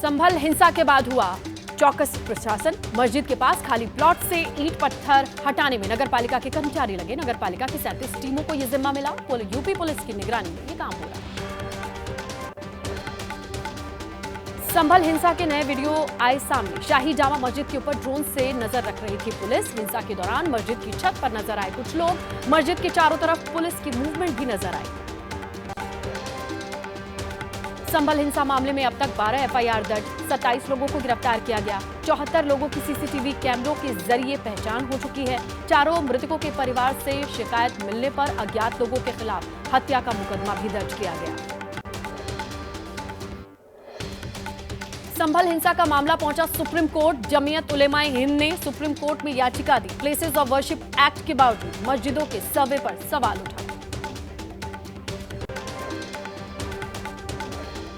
संभल हिंसा के बाद हुआ चौकस प्रशासन। मस्जिद के पास खाली प्लॉट से ईंट पत्थर हटाने में नगरपालिका के कर्मचारी लगे। नगरपालिका की 37 टीमों को यह जिम्मा मिला। यूपी पुलिस की निगरानी में ये काम हो रहा है। संभल हिंसा के नए वीडियो आए सामने। शाही जामा मस्जिद के ऊपर ड्रोन से नजर रख रही थी पुलिस। हिंसा के दौरान मस्जिद की छत पर नजर आए कुछ लोग। मस्जिद के चारों तरफ पुलिस की मूवमेंट भी नजर आई। संभल हिंसा मामले में अब तक 12 एफआईआर दर्ज, 27 लोगों को गिरफ्तार किया गया। 74 लोगों की सीसीटीवी कैमरों के जरिए पहचान हो चुकी है। चारों मृतकों के परिवार से शिकायत मिलने पर अज्ञात लोगों के खिलाफ हत्या का मुकदमा भी दर्ज किया गया। संभल हिंसा का मामला पहुंचा सुप्रीम कोर्ट। जमीयत उलेमाए हिंद ने सुप्रीम कोर्ट में याचिका दी। प्लेसेस ऑफ वर्शिप एक्ट के बावजूद मस्जिदों के सर्वे पर सवाल उठा।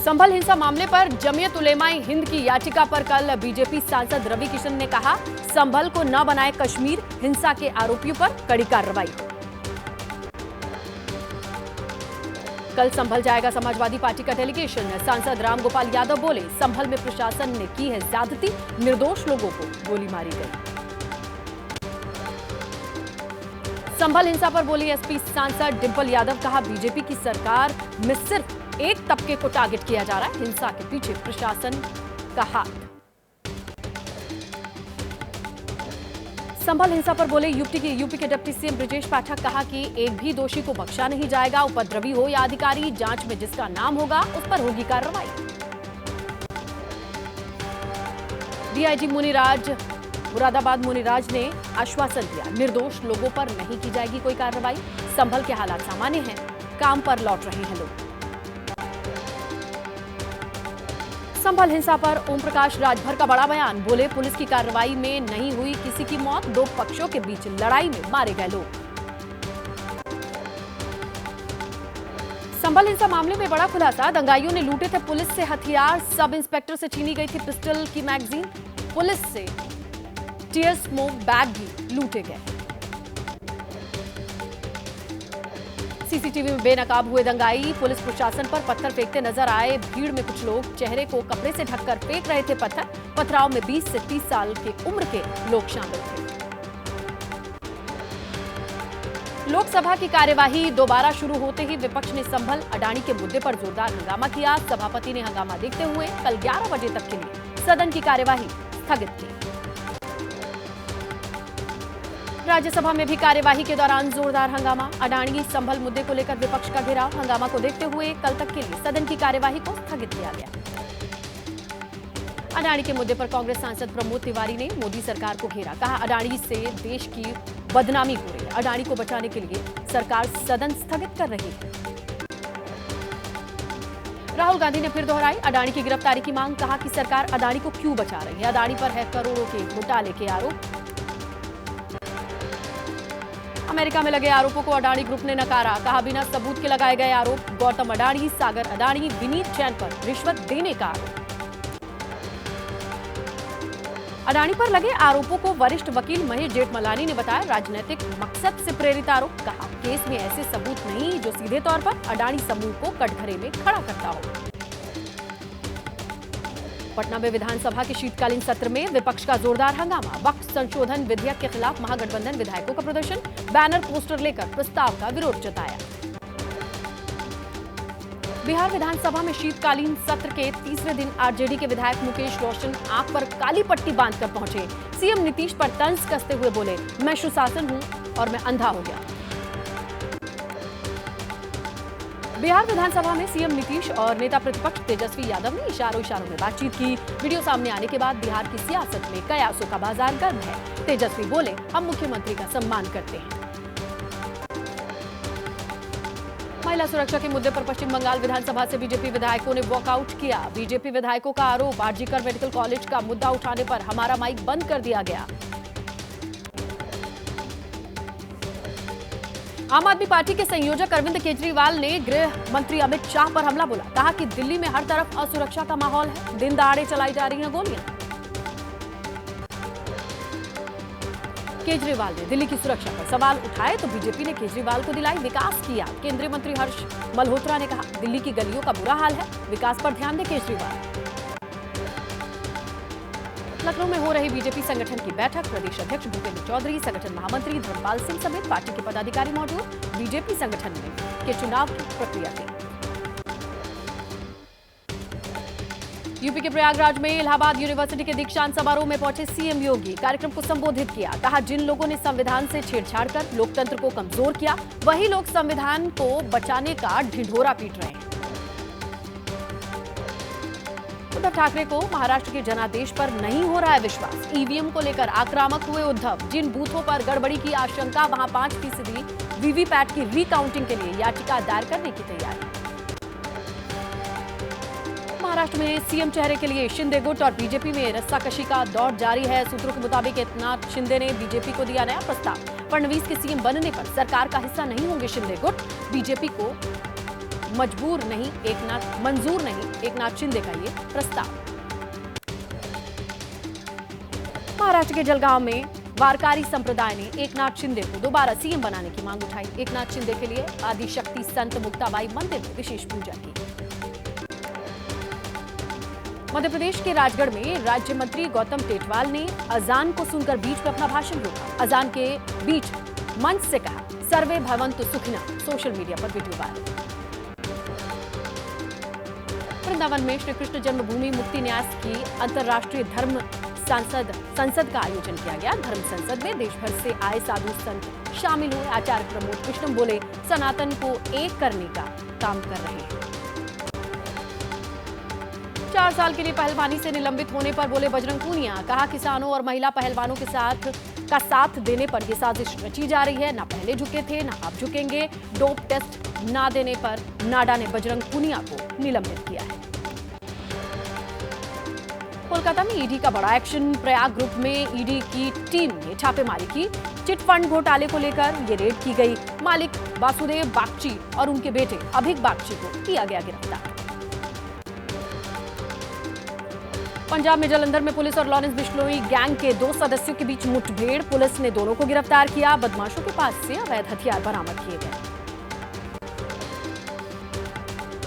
संभल हिंसा मामले पर जमीयत उलेमाए हिंद की याचिका पर कल बीजेपी सांसद रवि किशन ने कहा, संभल को न बनाए कश्मीर, हिंसा के आरोपियों पर कड़ी कार्रवाई। कल संभल जाएगा समाजवादी पार्टी का डेलीगेशन। सांसद रामगोपाल यादव बोले, संभल में प्रशासन ने की है ज्यादती, निर्दोष लोगों को गोली मारी गई। संभल हिंसा पर बोली एसपी सांसद डिंपल यादव, कहा बीजेपी की सरकार में सिर्फ एक तबके को टारगेट किया जा रहा है, हिंसा के पीछे प्रशासन का हाथ। संभल हिंसा पर बोले यूपी के डिप्टी सीएम ब्रजेश पाठक, कहा कि एक भी दोषी को बख्शा नहीं जाएगा। उपद्रवी हो या अधिकारी, जांच में जिसका नाम होगा उस पर होगी कार्रवाई। डीआईजी मुरादाबाद मुनिराज ने आश्वासन दिया, निर्दोष लोगों पर नहीं की जाएगी कोई कार्रवाई। संभल के हालात सामान्य हैं, काम पर लौट रहे हैं लोग। संभल हिंसा पर ओम प्रकाश राजभर का बड़ा बयान। बोले, पुलिस की कार्रवाई में नहीं हुई किसी की मौत, दो पक्षों के बीच लड़ाई में मारे गए लोग। संभल हिंसा मामले में बड़ा खुलासा। दंगाइयों ने लूटे थे पुलिस से हथियार। सब इंस्पेक्टर से छीनी गई थी पिस्टल की मैगजीन। पुलिस से टीयर स्मोक बैग भी लूटे गए। सीसीटीवी में बेनकाब हुए दंगाई। पुलिस प्रशासन पर पत्थर फेंकते नजर आए। भीड़ में कुछ लोग चेहरे को कपड़े से ढककर फेंक रहे थे पत्थर। पथराव में 20 से 30 साल की उम्र के लोग शामिल थे। लोकसभा की कार्यवाही दोबारा शुरू होते ही विपक्ष ने संभल अडानी के मुद्दे पर जोरदार हंगामा किया। सभापति ने हंगामा देखते हुए कल 11 बजे तक के लिए सदन की कार्यवाही स्थगित की। राज्यसभा में भी कार्यवाही के दौरान जोरदार हंगामा। अडानी संभल मुद्दे को लेकर विपक्ष का घेराव। हंगामा को देखते हुए कल तक के लिए सदन की कार्यवाही को स्थगित किया गया। अडानी के मुद्दे पर कांग्रेस सांसद प्रमोद तिवारी ने मोदी सरकार को घेरा। कहा, अडानी से देश की बदनामी हो रही है। अडानी को बचाने के लिए सरकार सदन स्थगित कर रही है। राहुल गांधी ने फिर दोहराई अडानी की गिरफ्तारी की मांग। कहा कि सरकार अडानी को क्यों बचा रही है। अडानी पर है करोड़ों के घोटाले के आरोप। अमेरिका में लगे आरोपों को अडानी ग्रुप ने नकारा। कहा, बिना सबूत के लगाए गए आरोप। गौतम अडानी, सागर अडानी, विनीत जैन पर रिश्वत देने का आरोप। अडानी पर लगे आरोपों को वरिष्ठ वकील महेश जेठमलानी ने बताया राजनीतिक मकसद से प्रेरित आरोप। कहा, केस में ऐसे सबूत नहीं जो सीधे तौर पर अडानी समूह को कटघरे में खड़ा करता हो। पटना में विधानसभा के शीतकालीन सत्र में विपक्ष का जोरदार हंगामा। वक्फ संशोधन विधेयक के खिलाफ महागठबंधन विधायकों का प्रदर्शन। बैनर पोस्टर लेकर प्रस्ताव का विरोध जताया। बिहार विधानसभा में शीतकालीन सत्र के तीसरे दिन आरजेडी के विधायक मुकेश रोशन आंख पर काली पट्टी बांधकर पहुंचे। सीएम नीतीश पर तंज कसते हुए बोले, मैं सुशासन हूं और मैं अंधा हो गया। बिहार विधानसभा में सीएम नीतीश और नेता प्रतिपक्ष तेजस्वी यादव ने इशारों में बातचीत की। वीडियो सामने आने के बाद बिहार की सियासत में कयासों का बाजार गर्म है। तेजस्वी बोले, हम मुख्यमंत्री का सम्मान करते हैं। महिला सुरक्षा के मुद्दे पर पश्चिम बंगाल विधानसभा से बीजेपी विधायकों ने वॉकआउट किया। बीजेपी विधायकों का आरोप, आरजीकर मेडिकल कॉलेज का मुद्दा उठाने पर हमारा माइक बंद कर दिया गया। आम आदमी पार्टी के संयोजक अरविंद केजरीवाल ने गृह मंत्री अमित शाह पर हमला बोला। कहा कि दिल्ली में हर तरफ असुरक्षा का माहौल है, दिन दहाड़े चलाई जा रही हैं गोलियां। केजरीवाल ने दिल्ली की सुरक्षा पर सवाल उठाए तो बीजेपी ने केजरीवाल को दिलाई विकास की याद। केंद्रीय मंत्री हर्ष मल्होत्रा ने कहा, दिल्ली की गलियों का बुरा हाल है, विकास पर ध्यान दे केजरीवाल। लखनऊ में हो रही बीजेपी संगठन की बैठक, प्रदेश अध्यक्ष भूपेंद्र चौधरी, संगठन महामंत्री धर्मपाल सिंह समेत पार्टी के पदाधिकारी मौजूद। बीजेपी संगठन में के चुनाव की प्रक्रिया थी। यूपी के प्रयागराज में इलाहाबाद यूनिवर्सिटी के दीक्षांत समारोह में पहुंचे सीएम योगी, कार्यक्रम को संबोधित किया। कहा, जिन लोगों ने संविधान से छेड़छाड़ कर लोकतंत्र को कमजोर किया, वही लोग संविधान को बचाने का ढिंढोरा पीट रहे हैं। उद्धव ठाकरे को महाराष्ट्र के जनादेश पर नहीं हो रहा है विश्वास। ईवीएम को लेकर आक्रामक हुए उद्धव। जिन बूथों पर गड़बड़ी की आशंका, वहां 5% वीवीपैट की रिकाउंटिंग के लिए याचिका दायर करने की तैयारी। महाराष्ट्र में सीएम चेहरे के लिए शिंदे गुट और बीजेपी में रस्साकशी का दौर जारी है। सूत्रों के मुताबिक एकनाथ शिंदे ने बीजेपी को दिया नया प्रस्ताव। फडणवीस के सीएम बनने पर सरकार का हिस्सा नहीं होंगे शिंदे गुट। बीजेपी को मंजूर नहीं एकनाथ शिंदे का ये प्रस्ताव। महाराष्ट्र के जलगांव में वारकारी संप्रदाय ने एकनाथ शिंदे को दोबारा सीएम बनाने की मांग उठाई। एकनाथ शिंदे के लिए आदिशक्ति संत मुक्ताबाई मंदिर में विशेष पूजा की। मध्य प्रदेश के राजगढ़ में राज्य मंत्री गौतम टेटवाल ने अजान को सुनकर बीच में अपना भाषण रोका। अजान के बीच मंच से कहा, सर्वे भवन्तु सुखिनः। सोशल मीडिया पर वीडियो वायरल। वृंदावन में श्री कृष्ण जन्मभूमि मुक्ति न्यास की अंतर्राष्ट्रीय धर्म संसद का आयोजन किया गया। धर्म संसद में देश भर से आए साधु संत शामिल हुए। आचार्य प्रमोद कृष्णम बोले, सनातन को एक करने का काम कर रहे हैं। 4 साल के लिए पहलवानी से निलंबित होने पर बोले बजरंग पूनिया। कहा, किसानों और महिला पहलवानों के साथ देने पर यह साजिश रची जा रही है। ना पहले झुके थे, ना अब झुकेंगे। डोप टेस्ट ना देने पर नाडा ने बजरंग पूनिया को निलंबित किया है। कोलकाता में ईडी का बड़ा एक्शन। प्रयाग ग्रुप में ईडी की टीम ने छापेमारी की। चिट फंड घोटाले को लेकर ये रेड की गई। मालिक वासुदेव बागची और उनके बेटे अभिक बागची को किया गया गिरफ्तार। पंजाब में जालंधर में पुलिस और लॉरेंस बिश्नोई गैंग के 2 सदस्यों के बीच मुठभेड़। पुलिस ने दोनों को गिरफ्तार किया। बदमाशों के पास से अवैध हथियार बरामद किए गए।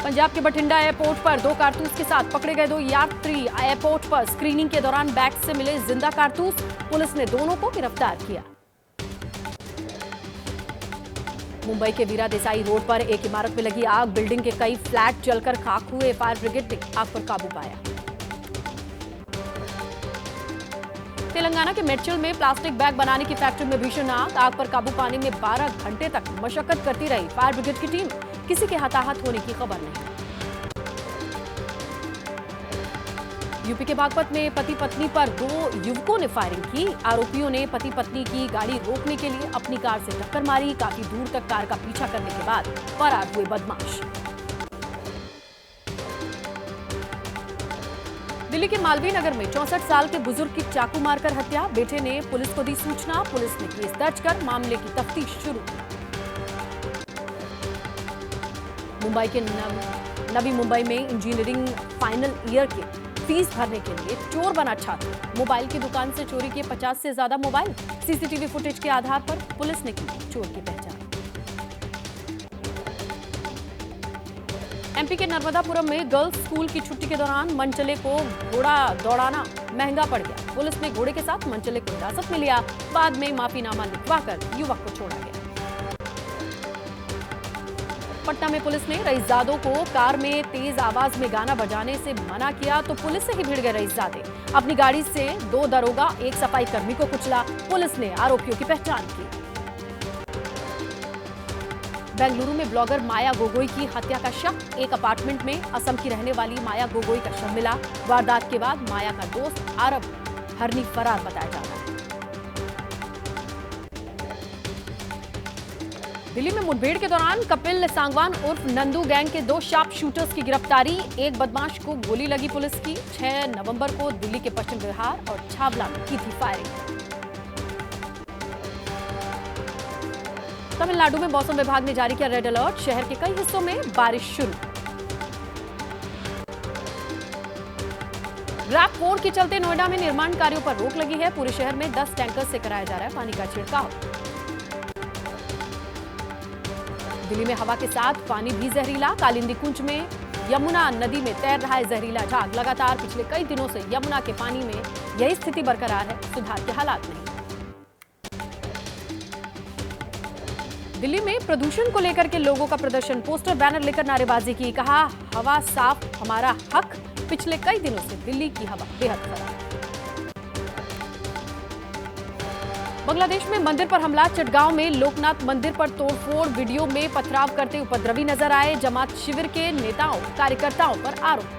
पंजाब के बठिंडा एयरपोर्ट पर 2 कारतूस के साथ पकड़े गए 2 यात्री। एयरपोर्ट पर स्क्रीनिंग के दौरान बैग से मिले जिंदा कारतूस। पुलिस ने दोनों को गिरफ्तार किया। मुंबई के वीरा देसाई रोड पर एक इमारत में लगी आग। बिल्डिंग के कई फ्लैट जलकर खाक हुए। फायर ब्रिगेड ने आग पर काबू पाया। तेलंगाना के मेडचल में प्लास्टिक बैग बनाने की फैक्ट्री में भीषण आग। आग पर काबू पाने में 12 घंटे तक मशक्कत करती रही फायर ब्रिगेड की टीम। किसी के हताहत होने की खबर नहीं। यूपी के बागपत में पति पत्नी पर 2 युवकों ने फायरिंग की। आरोपियों ने पति पत्नी की गाड़ी रोकने के लिए अपनी कार से टक्कर मारी। काफी दूर तक कार का पीछा करने के बाद फरार हुए बदमाश। दिल्ली के मालवीय नगर में 64 साल के बुजुर्ग की चाकू मारकर हत्या। बेटे ने पुलिस को दी सूचना। पुलिस ने केस दर्ज कर मामले की तफ्तीश शुरू की। मुंबई के नवी मुंबई में इंजीनियरिंग फाइनल ईयर के फीस भरने के लिए चोर बना छात्र। मोबाइल की दुकान से चोरी किए 50 से ज्यादा मोबाइल। सीसीटीवी फुटेज के आधार पर पुलिस ने की चोर की पहचान। एमपी के नर्मदापुरम में गर्ल्स स्कूल की छुट्टी के दौरान मनचले को घोड़ा दौड़ाना महंगा पड़ गया। पुलिस ने घोड़े के साथ मनचले को हिरासत में लिया। बाद में माफीनामा लिखवाकर युवक को छोड़ा गया। पटना में पुलिस ने रईसजादों को कार में तेज आवाज में गाना बजाने से मना किया तो पुलिस से ही भिड़ गए रईसजादे। अपनी गाड़ी से 2 दरोगा, 1 सफाई कर्मी को कुचला। पुलिस ने आरोपियों की पहचान की। बेंगलुरु में ब्लॉगर माया गोगोई की हत्या का शक। एक अपार्टमेंट में असम की रहने वाली माया गोगोई का शव मिला। वारदात के बाद माया का दोस्त आरब हरनी फरार बताया जा रहा है। दिल्ली में मुठभेड़ के दौरान कपिल सांगवान उर्फ नंदू गैंग के 2 शार्प शूटर्स की गिरफ्तारी। एक बदमाश को गोली लगी पुलिस की। 6 नवंबर को दिल्ली के पश्चिम विहार और छावला में की थी फायरिंग। तमिलनाडु में मौसम विभाग ने जारी किया रेड अलर्ट। शहर के कई हिस्सों में बारिश शुरू। ग्रैप 4 के चलते नोएडा में निर्माण कार्यों पर रोक लगी है। पूरे शहर में 10 टैंकर से कराया जा रहा है पानी का छिड़काव। दिल्ली में हवा के साथ पानी भी जहरीला। कालिंदी कुंज में यमुना नदी में तैर रहा है जहरीला झाग। लगातार पिछले कई दिनों से यमुना के पानी में यही स्थिति बरकरार है, सुधार के हालात नहीं। दिल्ली में प्रदूषण को लेकर के लोगों का प्रदर्शन, पोस्टर बैनर लेकर नारेबाजी की। कहा, हवा साफ हमारा हक। पिछले कई दिनों से दिल्ली की हवा बेहद खराब। बांग्लादेश में मंदिर पर हमला, चटगांव में लोकनाथ मंदिर पर तोड़फोड़, वीडियो में पथराव करते उपद्रवी नजर आए। जमात शिविर के नेताओं कार्यकर्ताओं पर आरोप।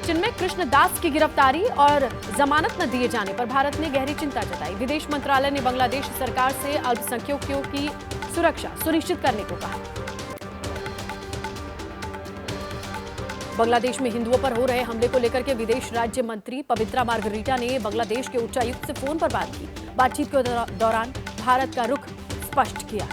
चिन्मय कृष्ण दास की गिरफ्तारी और जमानत न दिए जाने पर भारत ने गहरी चिंता जताई। विदेश मंत्रालय ने बांग्लादेश सरकार से अल्पसंख्यकों की सुरक्षा सुनिश्चित करने को कहा। बांग्लादेश में हिंदुओं पर हो रहे हमले को लेकर के विदेश राज्य मंत्री पवित्रा मार्गरीटा ने बांग्लादेश के उच्चायुक्त से फोन पर बात की। बातचीत के दौरान भारत का रुख स्पष्ट किया।